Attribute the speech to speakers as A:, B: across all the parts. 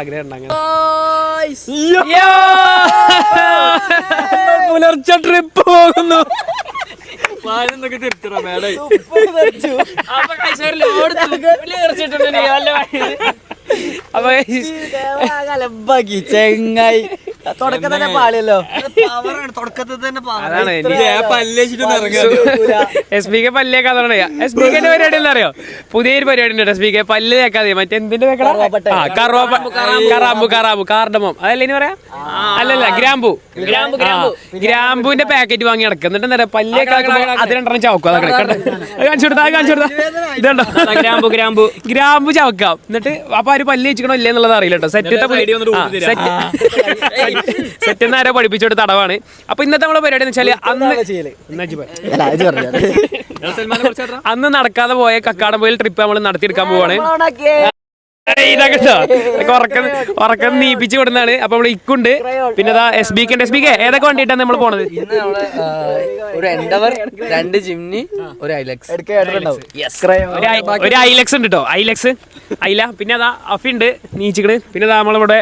A: ആഗ്രഹം പുലർച്ചെ ട്രിപ്പ് പോകുന്നു.
B: ചെങ്ങായി തുടക്കത്തിൽ തന്നെ പാളിയല്ലോ.
A: എസ് പി കെ പല്ലേക്ക് അതോടെ എസ് പി കെന്റെ പരിപാടി എന്താ അറിയോ? പുതിയൊരു പരിപാടി ഉണ്ട്. എസ് പി കെ പല്ല് തേക്കാതെ മറ്റെന്തിന്റെ കറാമ്പു കാർഡമം അതല്ല ഇനി പറയാ? അല്ലല്ല ഗ്രാമ്പു. ഗ്രാമ്പുവിന്റെ പാക്കറ്റ് വാങ്ങി നടക്കും. എന്നിട്ട് എന്താ പല്ലേക്ക് അത് രണ്ടെണ്ണം ചവക്കും. കാണിച്ചു കൊടുത്താ ഇതുണ്ടോ ഗ്രാമ്പു ചവക്കാം. എന്നിട്ട് അപ്പൊ ആര് പല്ല് വെച്ചിക്കണോ ഇല്ലേ എന്നുള്ളത് അറിയില്ല കേട്ടോ. സെറ്റ് ആരോ പഠിപ്പിച്ചോട്ട് തടവാണ്. അപ്പൊ ഇന്നത്തെ നമ്മളെ പരിപാടി എന്ന് വെച്ചാല് അന്ന് നടക്കാതെ പോയ കക്കാടംപൊയിൽ ട്രിപ്പ് നമ്മൾ നടത്തിയെടുക്കാൻ പോവാണ്. ഇതൊക്കെ ഉറക്കം നീപ്പിച്ച് കൊടുന്നാണ്. അപ്പൊ നമ്മള് ഇക്കുണ്ട്, പിന്നെ എസ് ബി കെ ഏതൊക്കെ വണ്ടിയിട്ടാണ് നമ്മൾ പോണത്? ഒരു ഐലക്സ് ഉണ്ട് കേട്ടോ. ഐല പിന്നെ അതാ അഫിണ്ട് നീച്ചിക്കണ്. പിന്നെ നമ്മളിവിടെ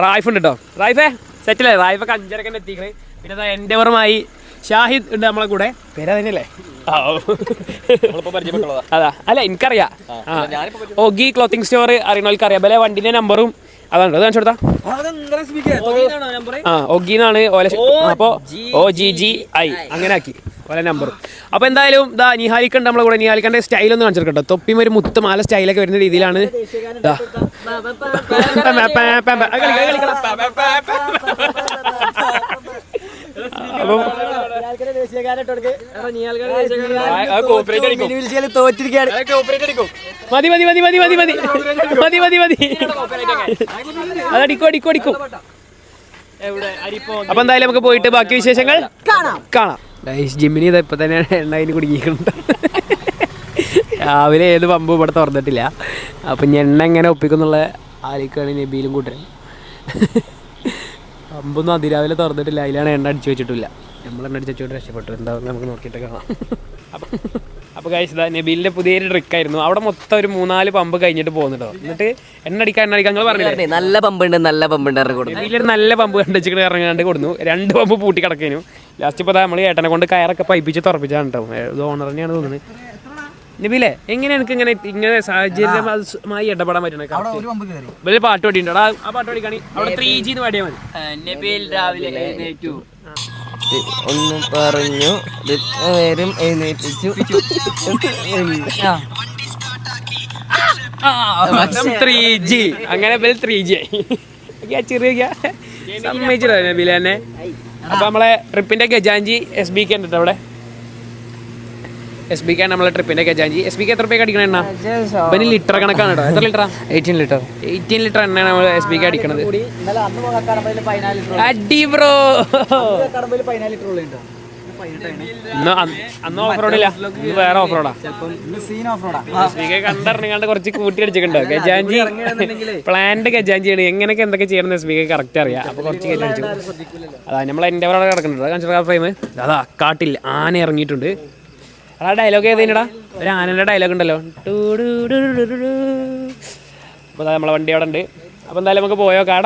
A: റായിഫ് ഉണ്ട് കേട്ടോ. റായിഫേ സെറ്റില്ലേ? റായിഫൊക്കെ 5:30 എത്തിക്കണ്. പിന്നെ അതാ എൻഡവറുമായി ഷാഹിദ് ഉണ്ട് നമ്മളെ കൂടെ. പേര് തന്നെയല്ലേ? അതാ അല്ല എനിക്കറിയാം. ഒഗി ക്ലോത്തിങ് സ്റ്റോർ അറിയണവർക്ക് അറിയാം. ബലെ വണ്ടിന്റെ നമ്പറും അതാണ്. അത് കാണിച്ചു കൊടുത്താ ഒഗിന്നാണ് ഓല. അപ്പൊ OGGI അങ്ങനെ ആക്കി ഓല നമ്പറും. അപ്പൊ എന്തായാലും ഇതാ നിഹാലിക്കുണ്ട് നമ്മളെ കൂടെ. നിഹാലിക്കന്റെ സ്റ്റൈൽ ഒന്ന് കാണിച്ചു കേട്ടോ. തൊപ്പിയും ഒരു മുത്ത് മാല സ്റ്റൈലൊക്കെ വരുന്ന രീതിയിലാണ്. അതടിക്കും. അപ്പൊ എന്തായാലും നമുക്ക് പോയിട്ട് ബാക്കി വിശേഷങ്ങൾ കാണാം. ജിമ്മിനി ഇപ്പൊ തന്നെ എണ്ണ കുടുങ്ങിയിട്ടുണ്ട്. രാവിലെ ഏത് പമ്പും ഇവിടെ തുറന്നിട്ടില്ല. അപ്പൊ എണ്ണ എങ്ങനെ ഒപ്പിക്കുന്നുള്ള ആലിക്കാണ് നബീലും കൂട്ടരും. പമ്പൊന്നും അതിരാവിലെ തുറന്നിട്ടില്ല. അതിലാണ് എണ്ണ അടിച്ചു വെച്ചിട്ടില്ല. നമ്മൾ എണ്ണ അടിച്ചു വെച്ചോട്ട് രക്ഷപ്പെട്ടു. എന്താ നമുക്ക് നോക്കിയിട്ട് കാണാം. അപ്പോൾ ഗൈസ് നബീലിന്റെ പുതിയൊരു ട്രിക്കായിരുന്നു. അവിടെ മൊത്തം ഒരു 3-4 പമ്പ് കഴിഞ്ഞിട്ട് പോകുന്നുണ്ടോ. എന്നിട്ട് എണ്ണ അടിക്കാൻ നിങ്ങൾ പറഞ്ഞില്ലേ
B: നല്ല പമ്പുണ്ട്
A: നബീലൊരു നല്ല പമ്പ് കണ്ടുവെച്ചിട്ട് ഇറങ്ങാണ്ട് കൊടുന്നു. 2 പമ്പ് പൂട്ടി കിടക്കാനും. ലാസ്റ്റ് ഇപ്പോൾ നമ്മൾ ഏട്ടനെ കൊണ്ട് കയറൊക്കെ പൈപ്പിച്ച് തുറപ്പിച്ചാണ് കേട്ടോ. ഇത് ഓണർ തന്നെയാണ് തോന്നുന്നത്. നബീലെ എങ്ങനെ എനിക്ക് ഇങ്ങനെ സാഹചര്യമായി ഇടപെടാൻ പറ്റണേ? പാട്ട് പാടിയിട്ടുണ്ടോ? ആ പാട്ട് പാടിക്കാണി. അവിടെ 3G എന്ന് പാടിയാൽ മതി.
B: നബീൽ രാവിലെ എഴുന്നേറ്റു ഒന്നും പറഞ്ഞു നേരം എഴുന്നേറ്റിച്ചു.
A: 3G അങ്ങനെ 3G ആയി ചെറിയ സമ്മതിച്ചില്ല നബീല തന്നെ. അപ്പൊ നമ്മളെ ട്രിപ്പിന്റെ ഗജാഞ്ചി SB K ഉണ്ട് അവിടെ. SB K നമ്മളെ ട്രിപ്പിന്റെ ഗജാഞ്ചി. SB K എത്ര രൂപ അടിക്കണ എണ്ണ? പിന്നെ ലിറ്റർ കണക്കാണ് കേട്ടോ. എത്ര ലിറ്ററാ? 18 ലിറ്റർ എണ്ണയാണ് നമ്മൾ SB K അടിക്കണത്. അടി ബ്രോ. അന്ന് ഓഫ് റോഡില്ല, ഇന്ന് വേറെ ഓഫ് റോഡാ. SB K കണ്ടിറങ്ങാണ്ട് കുറച്ച് കൂട്ടി അടിച്ചിട്ടുണ്ടോ. ഗജാഞ്ചി പ്ലാന്റ് ഗജാഞ്ചിയാണ്. എങ്ങനെയൊക്കെ എന്തൊക്കെ ചെയ്യണം SB K കറക്റ്റ് അറിയാം. അപ്പൊ കുറച്ച് കയറ്റി അടിച്ചു. അതാ നമ്മളെ എൻ്റെ അവിടെ കിടക്കുന്നുണ്ട്. കാണിച്ചു ഫ്രെയിം. അതാ കാട്ടിൽ ആന ഇറങ്ങിയിട്ടുണ്ട്. ആ ഡയലോഗ് ഏതേനടാ? ഒരു ആനൻ്റെ ഡയലോഗ് ഉണ്ടല്ലോ. അപ്പോൾ നമ്മളെ വണ്ടി അവിടെ ഉണ്ട്. അപ്പോൾ എന്തായാലും നമുക്ക് പോയോ കാടാ.